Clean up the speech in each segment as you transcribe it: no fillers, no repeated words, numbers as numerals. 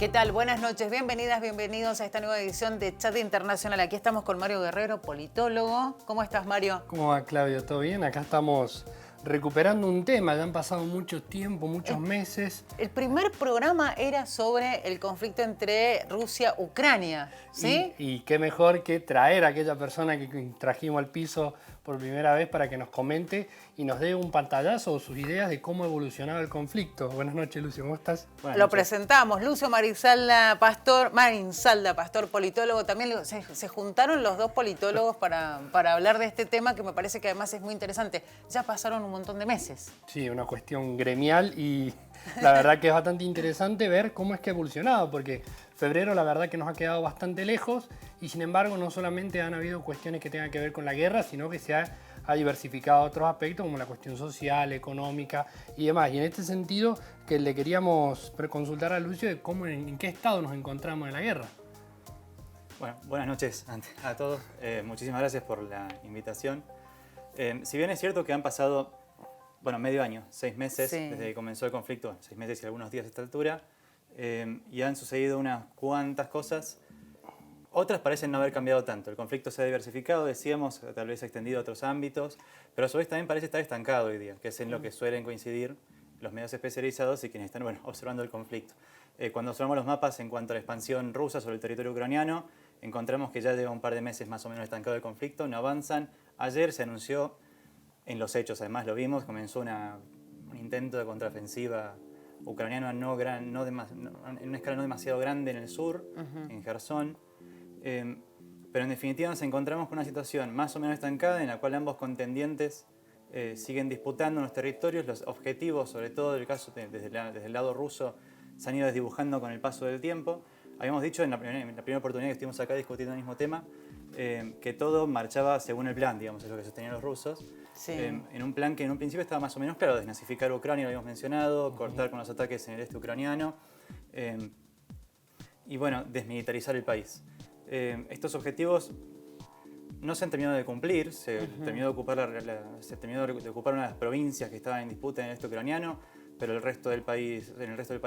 ¿Qué tal? Buenas noches, bienvenidas, bienvenidos a esta nueva edición de Chat Internacional. Aquí estamos con Mario Guerrero, politólogo. ¿Cómo estás, Mario? ¿Cómo va, Claudio? ¿Todo bien? Acá estamos recuperando un tema, ya han pasado mucho tiempo, muchos meses. El primer programa era sobre el conflicto entre Rusia y Ucrania, ¿sí? Y qué mejor que traer a aquella persona que trajimos al piso por primera vez para que nos comente y nos dé un pantallazo o sus ideas de cómo evolucionaba el conflicto. Buenas noches, Lucio, ¿cómo estás? Lo presentamos, Lucio Marinsalda, pastor, politólogo. También se juntaron los dos politólogos para hablar de este tema que me parece que además es muy interesante. Ya pasaron un montón de meses. Sí, una cuestión gremial y la verdad que es bastante interesante ver cómo es que ha evolucionado, porque febrero la verdad que nos ha quedado bastante lejos y sin embargo no solamente han habido cuestiones que tengan que ver con la guerra, sino que se ha diversificado otros aspectos como la cuestión social, económica y demás. Y en este sentido que le queríamos consultar a Lucio de cómo, en qué estado nos encontramos en la guerra. Bueno, buenas noches a todos. Muchísimas gracias por la invitación. Si bien es cierto que han pasado medio año, 6 meses desde que comenzó el conflicto, 6 meses y algunos días a esta altura, y han sucedido unas cuantas cosas. Otras parecen no haber cambiado tanto. El conflicto se ha diversificado, decíamos, tal vez se ha extendido a otros ámbitos, pero a su vez también parece estar estancado hoy día, que es en lo que suelen coincidir los medios especializados y quienes están observando el conflicto. Cuando observamos los mapas en cuanto a la expansión rusa sobre el territorio ucraniano, encontramos que ya lleva un par de meses más o menos estancado el conflicto, no avanzan. Ayer se anunció, en los hechos además lo vimos, comenzó un intento de contraofensiva ucraniano en una escala no demasiado grande en el sur, en Jersón. Pero en definitiva nos encontramos con una situación más o menos estancada en la cual ambos contendientes siguen disputando los territorios. Los objetivos, sobre todo del caso desde el lado ruso, se han ido desdibujando con el paso del tiempo. Habíamos dicho en la primera oportunidad que estuvimos acá discutiendo el mismo tema, que todo marchaba según el plan, digamos, es lo que sostenían los rusos. Sí. En un plan que en un principio estaba más o menos claro: desnazificar Ucrania, lo habíamos mencionado, cortar con los ataques en el este ucraniano y bueno, desmilitarizar el país. Estos objetivos no se han terminado de cumplir, se terminó de ocupar una de las provincias que estaban en disputa en el este ucraniano, pero en el resto del país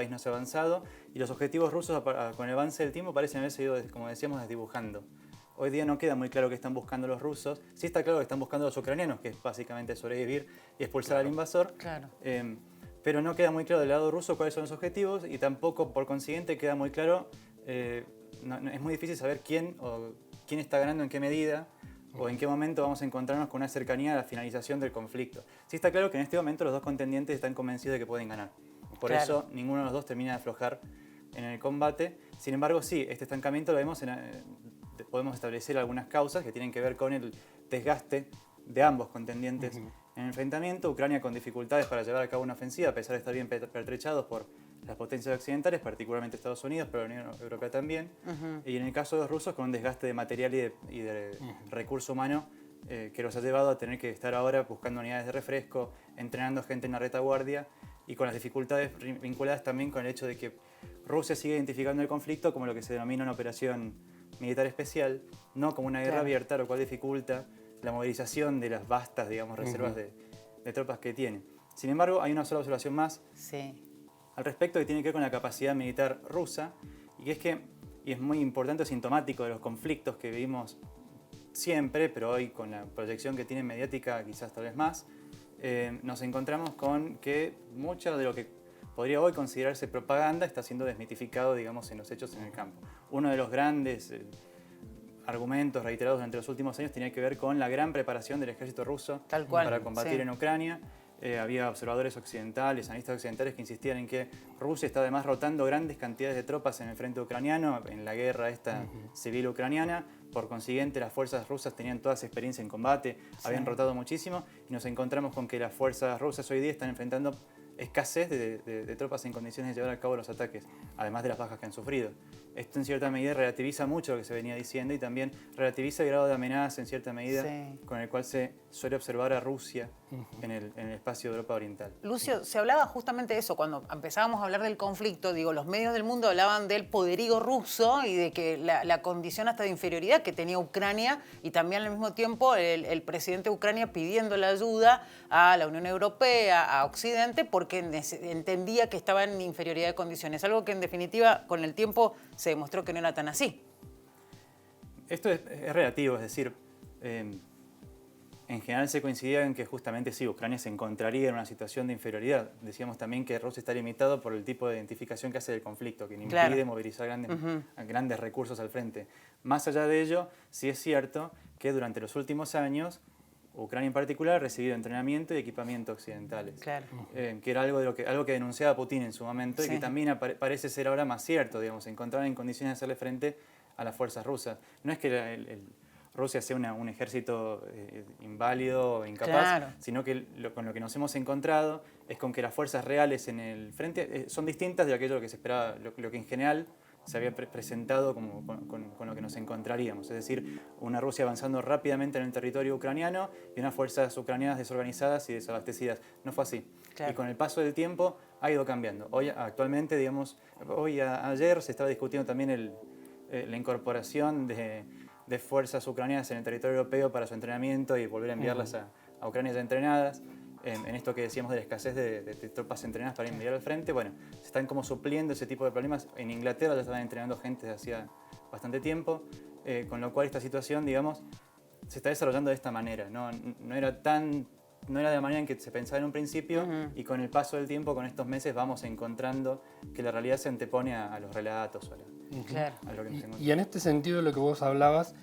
no se ha avanzado y los objetivos rusos con el avance del tiempo parecen haberse ido, como decíamos, desdibujando. Hoy día no queda muy claro qué están buscando los rusos. Sí está claro que están buscando los ucranianos, que es básicamente sobrevivir y expulsar al invasor. Claro. Pero no queda muy claro del lado ruso cuáles son los objetivos y tampoco, por consiguiente, queda muy claro, es muy difícil saber quién está ganando en qué medida o en qué momento vamos a encontrarnos con una cercanía a la finalización del conflicto. Sí está claro que en este momento los dos contendientes están convencidos de que pueden ganar. Por eso ninguno de los dos termina de aflojar en el combate. Sin embargo, sí, este estancamiento lo vemos podemos establecer algunas causas que tienen que ver con el desgaste de ambos contendientes en el enfrentamiento. Ucrania con dificultades para llevar a cabo una ofensiva, a pesar de estar bien pertrechados por las potencias occidentales, particularmente Estados Unidos, pero la Unión Europea también. Y en el caso de los rusos, con un desgaste de material y de recurso humano que los ha llevado a tener que estar ahora buscando unidades de refresco, entrenando gente en la retaguardia y con las dificultades vinculadas también con el hecho de que Rusia sigue identificando el conflicto como lo que se denomina una operación militar especial, no como una guerra abierta, lo cual dificulta la movilización de las vastas, digamos, reservas de tropas que tiene. Sin embargo, hay una sola observación más al respecto que tiene que ver con la capacidad militar rusa, y es muy importante, sintomático de los conflictos que vivimos siempre, pero hoy con la proyección que tiene mediática quizás tal vez más, nos encontramos con que mucho de lo que podría hoy considerarse propaganda está siendo desmitificado, digamos, en los hechos en el campo. Uno de los grandes argumentos reiterados durante los últimos años tenía que ver con la gran preparación del ejército ruso para combatir en Ucrania. Había observadores occidentales, analistas occidentales que insistían en que Rusia está además rotando grandes cantidades de tropas en el frente ucraniano, en la guerra civil ucraniana. Por consiguiente, las fuerzas rusas tenían toda esa experiencia en combate, habían rotado muchísimo y nos encontramos con que las fuerzas rusas hoy día están enfrentando escasez de tropas en condiciones de llevar a cabo los ataques, además de las bajas que han sufrido. esto en cierta medida relativiza mucho lo que se venía diciendo y también relativiza el grado de amenaza en cierta medida Sí. con el cual se suele observar a Rusia en el espacio de Europa Oriental. Lucio, se hablaba justamente de eso, cuando empezábamos a hablar del conflicto, digo, los medios del mundo hablaban del poderío ruso y de que la condición hasta de inferioridad que tenía Ucrania y también al mismo tiempo el presidente de Ucrania pidiendo la ayuda a la Unión Europea, a Occidente, porque entendía que estaba en inferioridad de condiciones, algo que en definitiva con el tiempo se demostró que no era tan así. Esto es relativo, es decir, en general se coincidía en que justamente sí, Ucrania se encontraría en una situación de inferioridad. Decíamos también que Rusia está limitado por el tipo de identificación que hace del conflicto, que impide Claro. movilizar grandes recursos al frente. Más allá de ello, sí es cierto que durante los últimos años, Ucrania en particular ha recibido entrenamiento y equipamiento occidentales, Claro. que era algo que denunciaba Putin en su momento y Sí. que también parece ser ahora más cierto, digamos, se encontraban en condiciones de hacerle frente a las fuerzas rusas. No es que Rusia sea un ejército inválido o incapaz, Claro. sino que con lo que nos hemos encontrado es con que las fuerzas reales en el frente son distintas de aquello que se esperaba, lo que en general se había presentado con lo que nos encontraríamos. Es decir, una Rusia avanzando rápidamente en el territorio ucraniano y unas fuerzas ucranianas desorganizadas y desabastecidas. No fue así. Claro. Y con el paso del tiempo ha ido cambiando. Actualmente, digamos, ayer se estaba discutiendo también la incorporación de fuerzas ucranianas en el territorio europeo para su entrenamiento y volver a enviarlas a Ucrania ya entrenadas. En esto que decíamos de la escasez de tropas entrenadas para enviar al frente, bueno, se están como supliendo ese tipo de problemas. En Inglaterra ya estaban entrenando gente desde hacía bastante tiempo, con lo cual esta situación, digamos, se está desarrollando de esta manera. No era de la manera en que se pensaba en un principio y con el paso del tiempo, con estos meses, vamos encontrando que la realidad se antepone a los relatos o a lo que nos encontramos. Y en este sentido, lo que vos hablabas,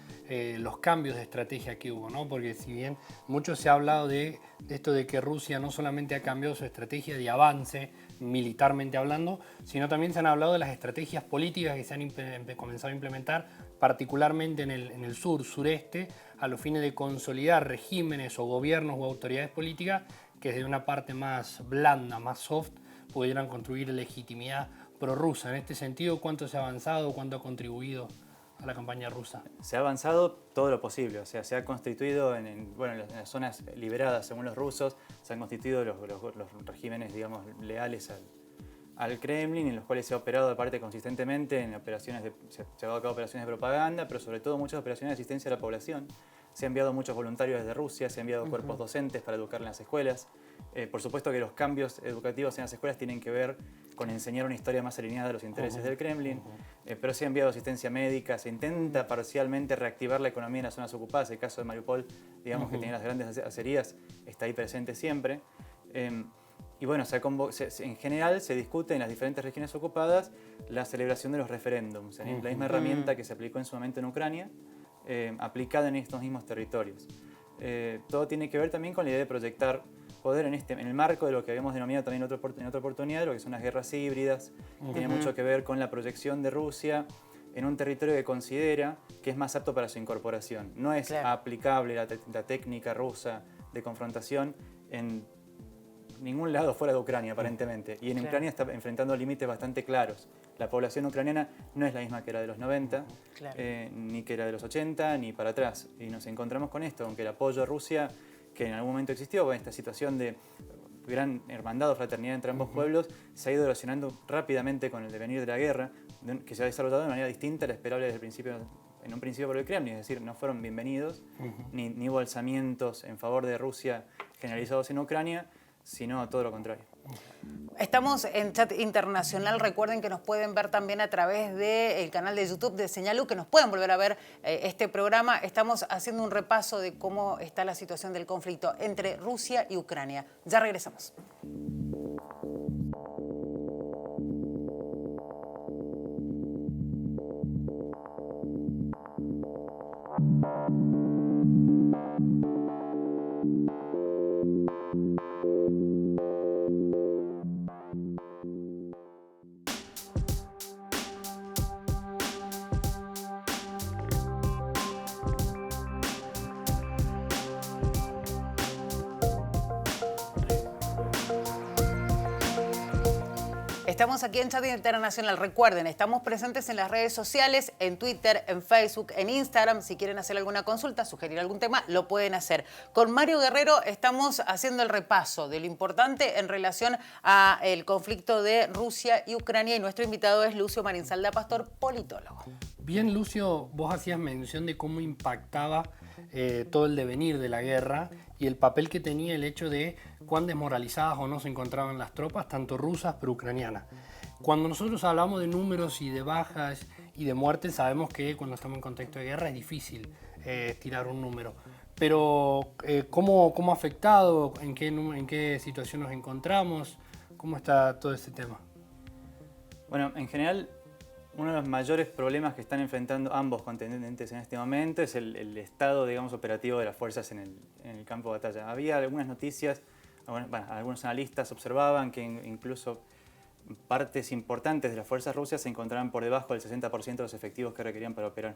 los cambios de estrategia que hubo, ¿no? Porque si bien mucho se ha hablado de esto de que Rusia no solamente ha cambiado su estrategia de avance, militarmente hablando, sino también se han hablado de las estrategias políticas que se han comenzado a implementar, particularmente en el sureste, a los fines de consolidar regímenes o gobiernos o autoridades políticas que desde una parte más blanda, más soft, pudieran construir legitimidad prorrusa. En este sentido, ¿cuánto se ha avanzado, cuánto ha contribuido a la campaña rusa? Se ha avanzado todo lo posible, o sea, se ha constituido en las zonas liberadas según los rusos, se han constituido los regímenes, digamos, leales al Kremlin, en los cuales se ha operado aparte consistentemente en operaciones se ha llevado a cabo operaciones de propaganda, pero sobre todo muchas operaciones de asistencia a la población. Se han enviado muchos voluntarios desde Rusia, se han enviado cuerpos docentes para educar en las escuelas. Por supuesto que los cambios educativos en las escuelas tienen que ver con enseñar una historia más alineada a los intereses del Kremlin, pero se ha enviado asistencia médica, se intenta parcialmente reactivar la economía en las zonas ocupadas. El caso de Mariupol, digamos que tenía las grandes acerías, está ahí presente siempre. Y bueno, en general se discute en las diferentes regiones ocupadas la celebración de los referéndums, la misma herramienta que se aplicó en su momento en Ucrania, aplicada en estos mismos territorios. Todo tiene que ver también con la idea de proyectar poder en el marco de lo que habíamos denominado también en otra oportunidad, lo que son las guerras híbridas. Tiene mucho que ver con la proyección de Rusia en un territorio que considera que es más apto para su incorporación. No es aplicable la técnica rusa de confrontación en ningún lado fuera de Ucrania, aparentemente. Y en Ucrania está enfrentando límites bastante claros. La población ucraniana no es la misma que era de los 90, ni que era de los 80, ni para atrás. Y nos encontramos con esto, aunque el apoyo a Rusia, que en algún momento existió, esta situación de gran hermandad o fraternidad entre ambos pueblos, se ha ido erosionando rápidamente con el devenir de la guerra, que se ha desarrollado de manera distinta a la esperable desde el principio, en un principio por el Kremlin, es decir, no fueron bienvenidos, ni hubo alzamientos en favor de Rusia generalizados en Ucrania, sino todo lo contrario. Estamos en chat internacional. Recuerden que nos pueden ver también a través del canal de YouTube de Señal, que nos pueden volver a ver este programa. Estamos haciendo un repaso de cómo está la situación del conflicto entre Rusia y Ucrania. Ya regresamos. Estamos aquí en Chat Internacional. Recuerden, estamos presentes en las redes sociales, en Twitter, en Facebook, en Instagram. Si quieren hacer alguna consulta, sugerir algún tema, lo pueden hacer. Con Mario Guerrero estamos haciendo el repaso de lo importante en relación al conflicto de Rusia y Ucrania, y nuestro invitado es Lucio Marinsalda Pastor, politólogo. Bien, Lucio, vos hacías mención de cómo impactaba todo el devenir de la guerra y el papel que tenía el hecho de cuán desmoralizadas o no se encontraban las tropas, tanto rusas pero ucranianas. Cuando nosotros hablamos de números y de bajas y de muertes, sabemos que cuando estamos en contexto de guerra es difícil tirar un número. Pero ¿cómo ha afectado? ¿En qué situación nos encontramos? ¿Cómo está todo este tema? Bueno, en general, uno de los mayores problemas que están enfrentando ambos contendientes en este momento es el estado, digamos, operativo de las fuerzas en el campo de batalla. Había algunas noticias, algunos analistas observaban que incluso partes importantes de las fuerzas rusas se encontraban por debajo del 60% de los efectivos que requerían para operar.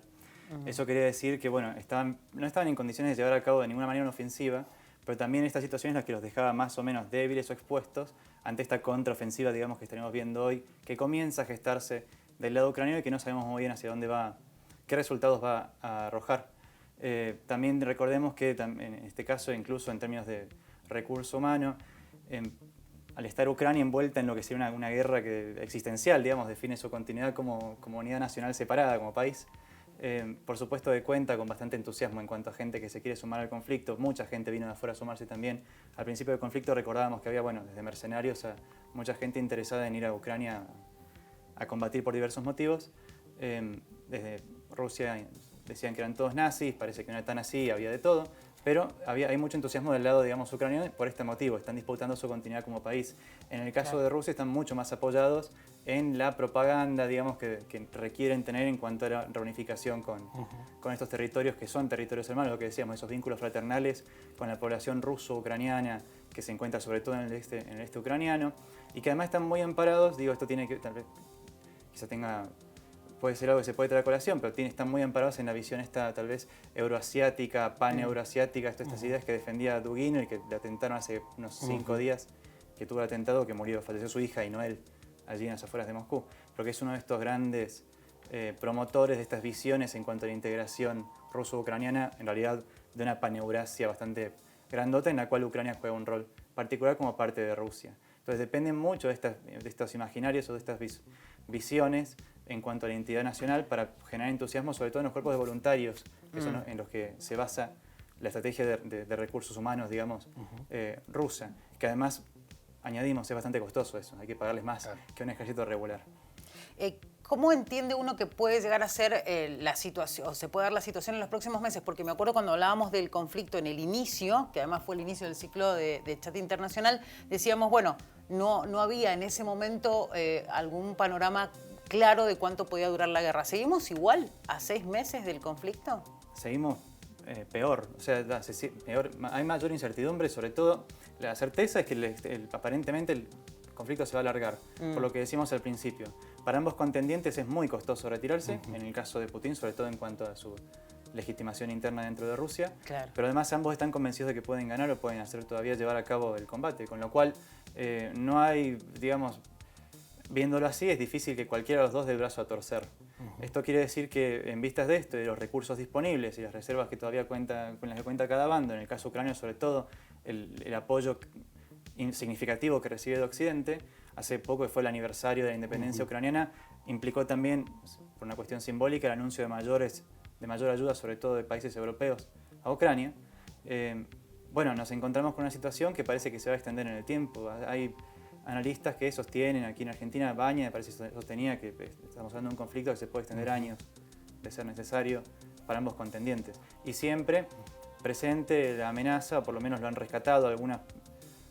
Eso quería decir que no estaban en condiciones de llevar a cabo de ninguna manera una ofensiva, pero también estas situaciones las que los dejaba más o menos débiles o expuestos ante esta contraofensiva, digamos, que estaremos viendo hoy, que comienza a gestarse del lado ucraniano y que no sabemos muy bien hacia dónde va, qué resultados va a arrojar. También recordemos que en este caso, incluso en términos de recurso humano, al estar Ucrania envuelta en lo que sería una guerra existencial, digamos, define su continuidad como unidad nacional separada, como país, por supuesto que cuenta con bastante entusiasmo en cuanto a gente que se quiere sumar al conflicto. Mucha gente vino de afuera a sumarse también. Al principio del conflicto recordábamos que había, desde mercenarios a mucha gente interesada en ir a Ucrania a combatir por diversos motivos. Desde Rusia decían que eran todos nazis, parece que no era tan así, había de todo, pero hay mucho entusiasmo del lado, digamos, ucraniano por este motivo, están disputando su continuidad como país. En el caso de Rusia están mucho más apoyados en la propaganda, digamos, que requieren tener en cuanto a la reunificación con estos territorios que son territorios hermanos, lo que decíamos, esos vínculos fraternales con la población ruso-ucraniana que se encuentra sobre todo en el este ucraniano, y que además están muy amparados, digo, esto tiene que, tal vez, puede ser algo que se puede traer a colación, pero están muy amparados en la visión esta tal vez euroasiática, pan-euroasiática, estas ideas que defendía Dugin y que le atentaron hace unos 5 días, que tuvo el atentado, falleció su hija y no él, allí en las afueras de Moscú, pero que es uno de estos grandes promotores de estas visiones en cuanto a la integración ruso-ucraniana, en realidad de una pan-eurasia bastante grandota en la cual Ucrania juega un rol particular como parte de Rusia. Entonces dependen mucho de estos imaginarios o de estas visiones en cuanto a la identidad nacional para generar entusiasmo, sobre todo en los cuerpos de voluntarios, que son en los que se basa la estrategia de recursos humanos, digamos, rusa, que además, añadimos, es bastante costoso eso, hay que pagarles más que un ejército regular. ¿Cómo entiende uno que puede llegar a ser la situación, o se puede dar la situación en los próximos meses? Porque me acuerdo cuando hablábamos del conflicto en el inicio, que además fue el inicio del ciclo de Chat Internacional, decíamos, no había en ese momento algún panorama claro de cuánto podía durar la guerra. ¿Seguimos igual a 6 meses del conflicto? Seguimos peor, o sea, peor, hay mayor incertidumbre, sobre todo la certeza es que aparentemente el conflicto se va a alargar, por lo que decimos al principio. Para ambos contendientes es muy costoso retirarse, en el caso de Putin, sobre todo en cuanto a su legitimación interna dentro de Rusia, pero además ambos están convencidos de que pueden ganar o pueden hacer todavía llevar a cabo el combate, con lo cual no hay, digamos, viéndolo así, es difícil que cualquiera de los dos dé el brazo a torcer. Esto quiere decir que en vistas de esto, de los recursos disponibles y las reservas que todavía con las que cuenta cada bando, en el caso ucraniano sobre todo, el apoyo significativo que recibe de Occidente, hace poco que fue el aniversario de la independencia ucraniana, implicó también, por una cuestión simbólica, el anuncio de mayor ayuda, sobre todo de países europeos, a Ucrania. Nos encontramos con una situación que parece que se va a extender en el tiempo. Hay analistas que sostienen, aquí en Argentina, Baña me parece que sostenía que estamos hablando de un conflicto que se puede extender años, de ser necesario, para ambos contendientes. Y siempre presente la amenaza, o por lo menos lo han rescatado algunos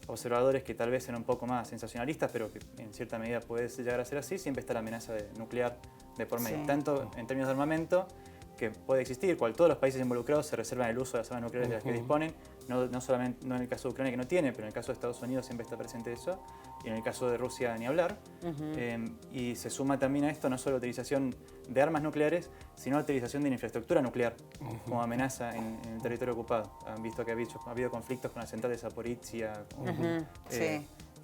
observadores que tal vez eran un poco más sensacionalistas, pero que en cierta medida puede llegar a ser así, siempre está la amenaza nuclear de por medio, tanto en términos de armamento, que puede existir, cual todos los países involucrados se reservan el uso de las armas nucleares de las que disponen, no solamente en el caso de Ucrania que no tiene, pero en el caso de Estados Unidos siempre está presente eso, y en el caso de Rusia ni hablar. Y se suma también a esto no solo la utilización de armas nucleares, sino la utilización de la infraestructura nuclear como amenaza en el territorio ocupado. Han visto que ha habido conflictos con la central de Zaporizhia,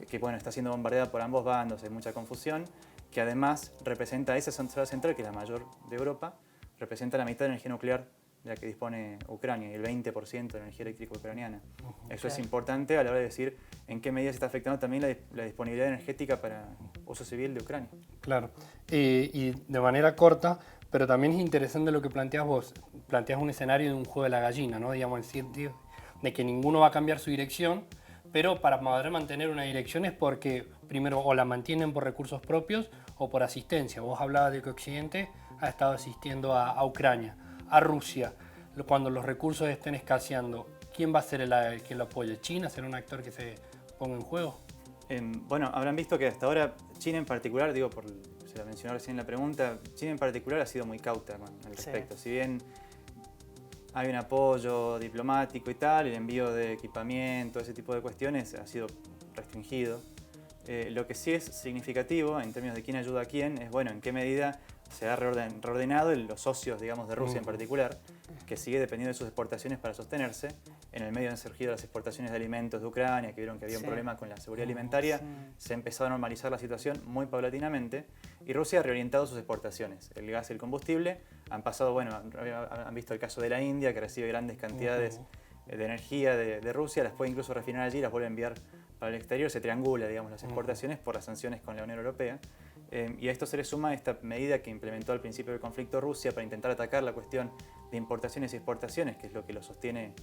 que bueno, está siendo bombardeada por ambos bandos, hay mucha confusión, que además representa esa central, que es la mayor de Europa, representa la mitad de la energía nuclear de la que dispone Ucrania y el 20% de la energía eléctrica ucraniana. Eso es importante a la hora de decir en qué medida se está afectando también la disponibilidad energética para uso civil de Ucrania. Claro, y de manera corta, pero también es interesante lo que planteas vos. Planteas un escenario de un juego de la gallina, ¿no? Digamos, en el sentido de que ninguno va a cambiar su dirección, pero para poder mantener una dirección es porque primero o la mantienen por recursos propios o por asistencia. Vos hablabas de que Occidente ha estado asistiendo a Ucrania, a Rusia. Cuando los recursos estén escaseando, ¿quién va a ser el que lo apoye? ¿China será un actor que se ponga en juego? Bueno, habrán visto que hasta ahora China en particular, se la mencionó recién en la pregunta, China en particular ha sido muy cauta al respecto. Si bien hay un apoyo diplomático y tal, el envío de equipamiento, ese tipo de cuestiones ha sido restringido. Lo que sí es significativo en términos de quién ayuda a quién es, bueno, en qué medida se ha reordenado los socios, digamos, de Rusia en particular, que sigue dependiendo de sus exportaciones para sostenerse. En el medio han surgido las exportaciones de alimentos de Ucrania, que vieron que había un problema con la seguridad alimentaria. Se ha empezado a normalizar la situación muy paulatinamente y Rusia ha reorientado sus exportaciones. El gas y el combustible han pasado, bueno, han visto el caso de la India, que recibe grandes cantidades de energía de Rusia, las puede incluso refinar allí, las vuelve a enviar para el exterior, se triangula, digamos, las exportaciones por las sanciones con la Unión Europea. Y a esto se le suma esta medida que implementó al principio del conflicto Rusia para intentar atacar la cuestión de importaciones y exportaciones, que es lo que los sostiene,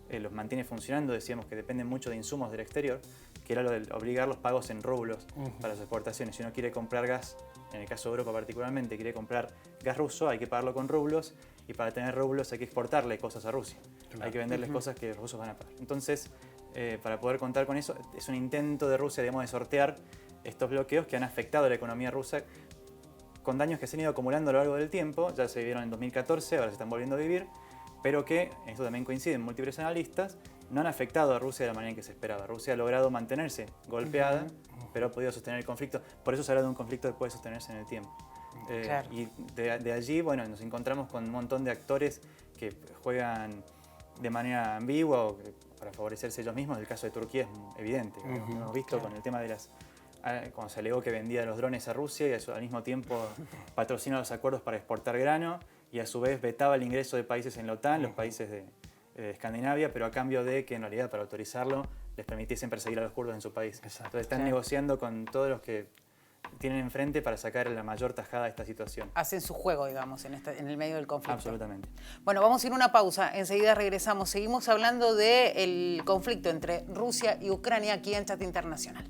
los mantiene funcionando. Decíamos que dependen mucho de insumos del exterior, que era lo de obligar los pagos en rublos para las exportaciones. Si uno quiere comprar gas, en el caso de Europa particularmente, quiere comprar gas ruso, hay que pagarlo con rublos, y para tener rublos hay que exportarle cosas a Rusia. Claro. Hay que venderles cosas que los rusos van a pagar. Entonces, para poder contar con eso, es un intento de Rusia, digamos, de sortear estos bloqueos que han afectado a la economía rusa con daños que se han ido acumulando a lo largo del tiempo. Ya se vivieron en 2014, ahora se están volviendo a vivir, pero que, esto también coinciden múltiples analistas, no han afectado a Rusia de la manera en que se esperaba. Rusia ha logrado mantenerse golpeada, pero ha podido sostener el conflicto. Por eso se habla de un conflicto que puede sostenerse en el tiempo. Claro. Y de allí, bueno, nos encontramos con un montón de actores que juegan de manera ambigua o para favorecerse ellos mismos. El caso de Turquía es evidente. Lo hemos visto con el tema de cuando se alegó que vendía los drones a Rusia y al mismo tiempo patrocina los acuerdos para exportar grano y a su vez vetaba el ingreso de países en la OTAN, los países de Escandinavia, pero a cambio de que en realidad para autorizarlo les permitiesen perseguir a los kurdos en su país. Exacto. Entonces están negociando con todos los que tienen enfrente para sacar la mayor tajada de esta situación. Hacen su juego, digamos, en el medio del conflicto. Absolutamente. Bueno, vamos a ir a una pausa, enseguida regresamos. Seguimos hablando del conflicto entre Rusia y Ucrania aquí en Chat Internacional.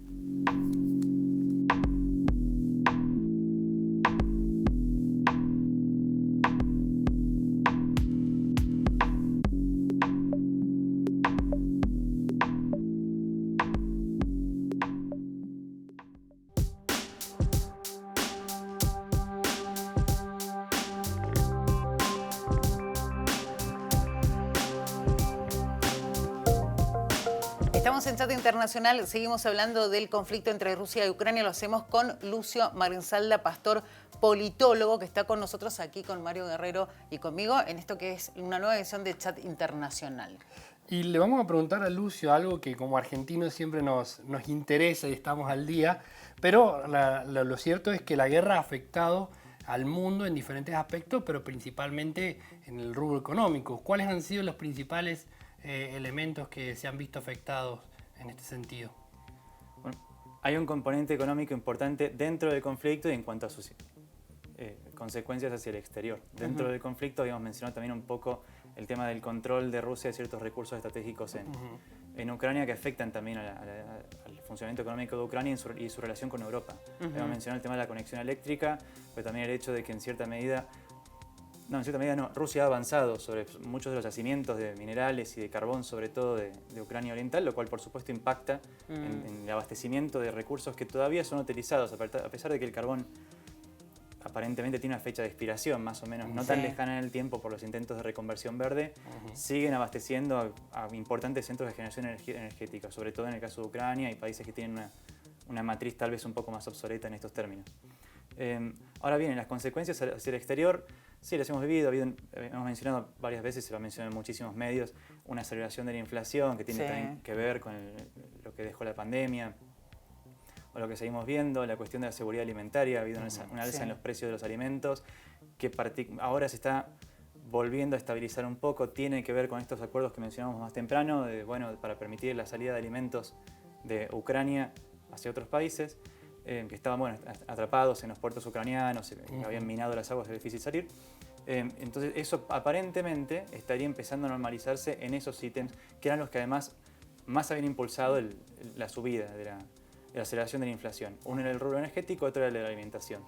Estamos en Chat Internacional, seguimos hablando del conflicto entre Rusia y Ucrania, lo hacemos con Lucio Marinsalda, pastor politólogo, que está con nosotros aquí con Mario Guerrero y conmigo en esto que es una nueva edición de Chat Internacional. Y le vamos a preguntar a Lucio algo que como argentinos siempre nos interesa y estamos al día, pero lo cierto es que la guerra ha afectado al mundo en diferentes aspectos, pero principalmente en el rubro económico. ¿Cuáles han sido los principales elementos que se han visto afectados en este sentido? Bueno, hay un componente económico importante dentro del conflicto y en cuanto a sus consecuencias hacia el exterior. Dentro del conflicto habíamos mencionado también un poco el tema del control de Rusia de ciertos recursos estratégicos en Ucrania que afectan también al funcionamiento económico de Ucrania y su relación con Europa. Habíamos mencionado el tema de la conexión eléctrica, pero también el hecho de que en cierta medida Rusia ha avanzado sobre muchos de los yacimientos de minerales y de carbón, sobre todo de Ucrania Oriental, lo cual por supuesto impacta en el abastecimiento de recursos que todavía son utilizados, a pesar de que el carbón aparentemente tiene una fecha de expiración más o menos no tan lejana en el tiempo por los intentos de reconversión verde, siguen abasteciendo a importantes centros de generación energética, sobre todo en el caso de Ucrania y países que tienen una matriz tal vez un poco más obsoleta en estos términos. Ahora bien, las consecuencias hacia el exterior, sí, las hemos vivido, hemos mencionado varias veces, se lo han mencionado en muchísimos medios, una aceleración de la inflación que tiene también que ver con lo que dejó la pandemia. o lo que seguimos viendo, la cuestión de la seguridad alimentaria. Ha habido un alza en los precios de los alimentos que ahora se está volviendo a estabilizar un poco. Tiene que ver con estos acuerdos que mencionamos más temprano, para permitir la salida de alimentos de Ucrania hacia otros países, que estaban atrapados en los puertos ucranianos, que habían minado las aguas, es difícil salir. Entonces eso aparentemente estaría empezando a normalizarse en esos ítems que eran los que además más habían impulsado la subida de la aceleración de la inflación. Uno era el rubro energético, otro era el de la alimentación.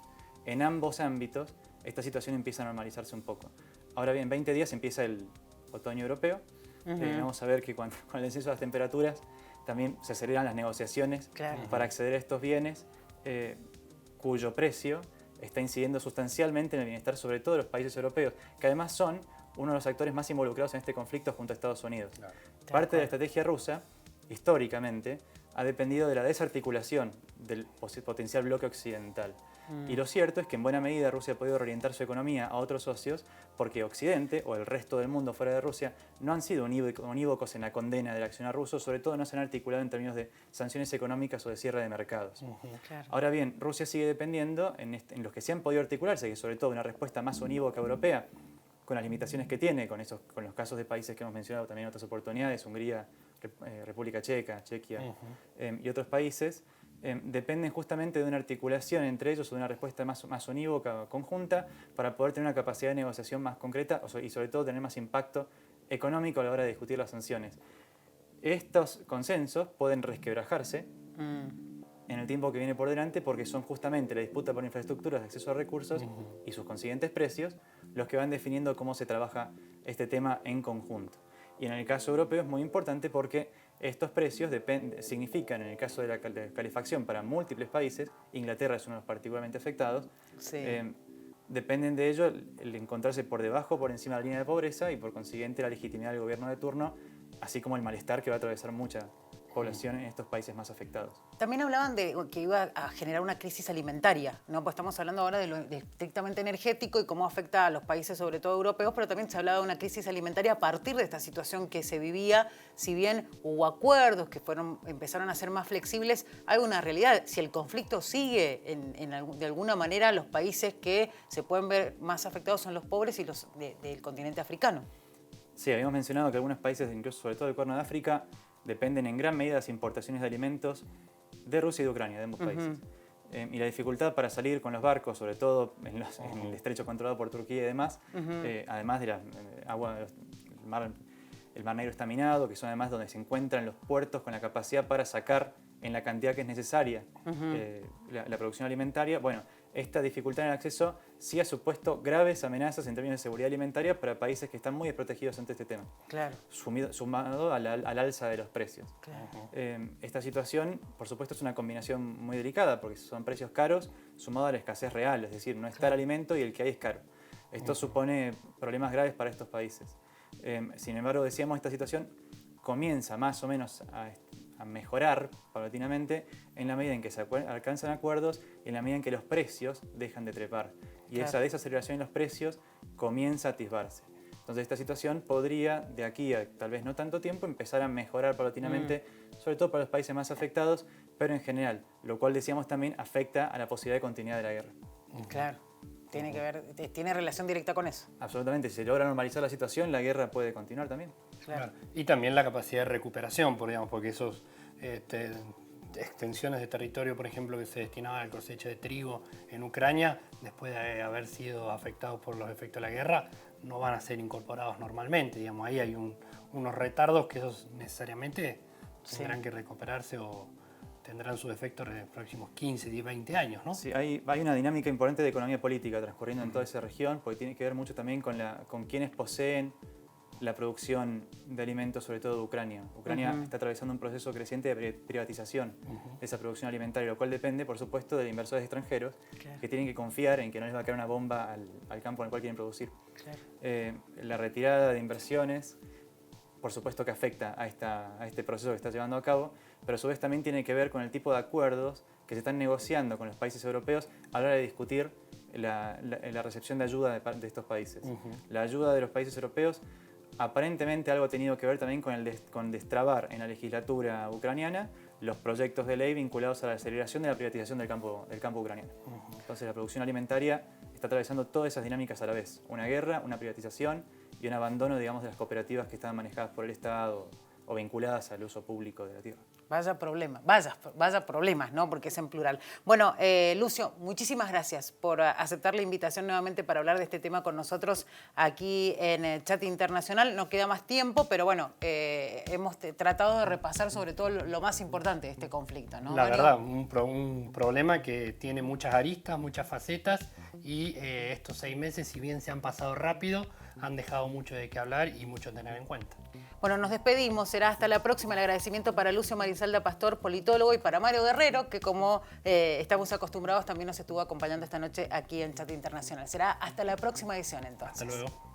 En ambos ámbitos esta situación empieza a normalizarse un poco. Ahora bien, en 20 días empieza el otoño europeo. Vamos a ver que con el descenso de las temperaturas también se aceleran las negociaciones para acceder a estos bienes, cuyo precio está incidiendo sustancialmente en el bienestar sobre todo de los países europeos, que además son uno de los actores más involucrados en este conflicto junto a Estados Unidos. Parte de la estrategia rusa, históricamente, ha dependido de la desarticulación del potencial bloque occidental. Y lo cierto es que en buena medida Rusia ha podido orientar su economía a otros socios porque Occidente o el resto del mundo fuera de Rusia no han sido unívocos en la condena del accionar ruso, sobre todo no se han articulado en términos de sanciones económicas o de cierre de mercados. Ahora bien, Rusia sigue dependiendo en los que se han podido articularse, que sobre todo una respuesta más unívoca europea, con las limitaciones que tiene, con los casos de países que hemos mencionado también en otras oportunidades, Hungría, República Checa, Chequia y otros países, dependen justamente de una articulación entre ellos o de una respuesta más unívoca, conjunta, para poder tener una capacidad de negociación más concreta y sobre todo tener más impacto económico a la hora de discutir las sanciones. Estos consensos pueden resquebrajarse en el tiempo que viene por delante porque son justamente la disputa por infraestructuras de acceso a recursos y sus consiguientes precios los que van definiendo cómo se trabaja este tema en conjunto. Y en el caso europeo es muy importante porque estos precios significan, en el caso de la calefacción para múltiples países, Inglaterra es uno de los particularmente afectados, dependen de ello el encontrarse por debajo o por encima de la línea de pobreza y por consiguiente la legitimidad del gobierno de turno, así como el malestar que va a atravesar mucha población en estos países más afectados. También hablaban de que iba a generar una crisis alimentaria, ¿no? Pues estamos hablando ahora de lo estrictamente energético y cómo afecta a los países, sobre todo europeos, pero también se hablaba de una crisis alimentaria a partir de esta situación que se vivía. Si bien hubo acuerdos que empezaron a ser más flexibles, hay una realidad. Si el conflicto sigue, de alguna manera, los países que se pueden ver más afectados son los pobres y los del continente africano. Sí, habíamos mencionado que algunos países, incluso sobre todo el Cuerno de África, dependen en gran medida de las importaciones de alimentos de Rusia y de Ucrania, de ambos países. Y la dificultad para salir con los barcos, sobre todo en el estrecho controlado por Turquía y demás, además de el Mar Negro está minado, que son además donde se encuentran los puertos con la capacidad para sacar en la cantidad que es necesaria la producción alimentaria. Bueno, esta dificultad en el acceso sí ha supuesto graves amenazas en términos de seguridad alimentaria para países que están muy desprotegidos ante este tema. Sumado al alza de los precios. Esta situación, por supuesto, es una combinación muy delicada porque son precios caros sumados a la escasez real, es decir, no está el alimento y el que hay es caro. Esto supone problemas graves para estos países. Sin embargo, decíamos, esta situación comienza más o menos a mejorar paulatinamente en la medida en que se alcanzan acuerdos y en la medida en que los precios dejan de trepar. Y esa desaceleración en los precios comienza a atisbarse. Entonces esta situación podría, de aquí a tal vez no tanto tiempo, empezar a mejorar paulatinamente, sobre todo para los países más afectados, pero en general, lo cual decíamos también afecta a la posibilidad de continuidad de la guerra. Claro. Tiene relación directa con eso. Absolutamente. Si se logra normalizar la situación, la guerra puede continuar también. Claro. Y también la capacidad de recuperación, porque esos extensiones de territorio, por ejemplo, que se destinaban a la cosecha de trigo en Ucrania, después de haber sido afectados por los efectos de la guerra, no van a ser incorporados normalmente. Digamos, ahí hay unos retardos que esos necesariamente tendrán que recuperarse o tendrán sus efectos en los próximos 15, 10, 20 años, ¿no? Sí, hay una dinámica importante de economía política transcurriendo en toda esa región, porque tiene que ver mucho también con quienes poseen la producción de alimentos, sobre todo de Ucrania. Ucrania está atravesando un proceso creciente de privatización de esa producción alimentaria, lo cual depende, por supuesto, de inversores extranjeros que tienen que confiar en que no les va a caer una bomba al campo en el cual quieren producir. La retirada de inversiones, por supuesto que afecta a este proceso que está llevando a cabo, pero a su vez también tiene que ver con el tipo de acuerdos que se están negociando con los países europeos a la hora de discutir la recepción de ayuda de estos países. La ayuda de los países europeos aparentemente algo ha tenido que ver también con destrabar en la legislatura ucraniana los proyectos de ley vinculados a la aceleración de la privatización del campo ucraniano. Entonces la producción alimentaria está atravesando todas esas dinámicas a la vez. Una guerra, una privatización y un abandono, digamos, de las cooperativas que están manejadas por el Estado o vinculadas al uso público de la tierra. Vaya problema, vaya problemas, ¿no? Porque es en plural. Bueno, Lucio, muchísimas gracias por aceptar la invitación nuevamente para hablar de este tema con nosotros aquí en el Chat Internacional. No queda más tiempo, pero bueno, hemos tratado de repasar sobre todo lo más importante de este conflicto, ¿no? La verdad, un problema que tiene muchas aristas, muchas facetas y estos 6 meses, si bien se han pasado rápido, han dejado mucho de qué hablar y mucho a tener en cuenta. Bueno, nos despedimos. Será hasta la próxima. El agradecimiento para Lucio Marinsalda Pastor, politólogo, y para Mario Guerrero, que como estamos acostumbrados también nos estuvo acompañando esta noche aquí en Chat Internacional. Será hasta la próxima edición entonces. Hasta luego.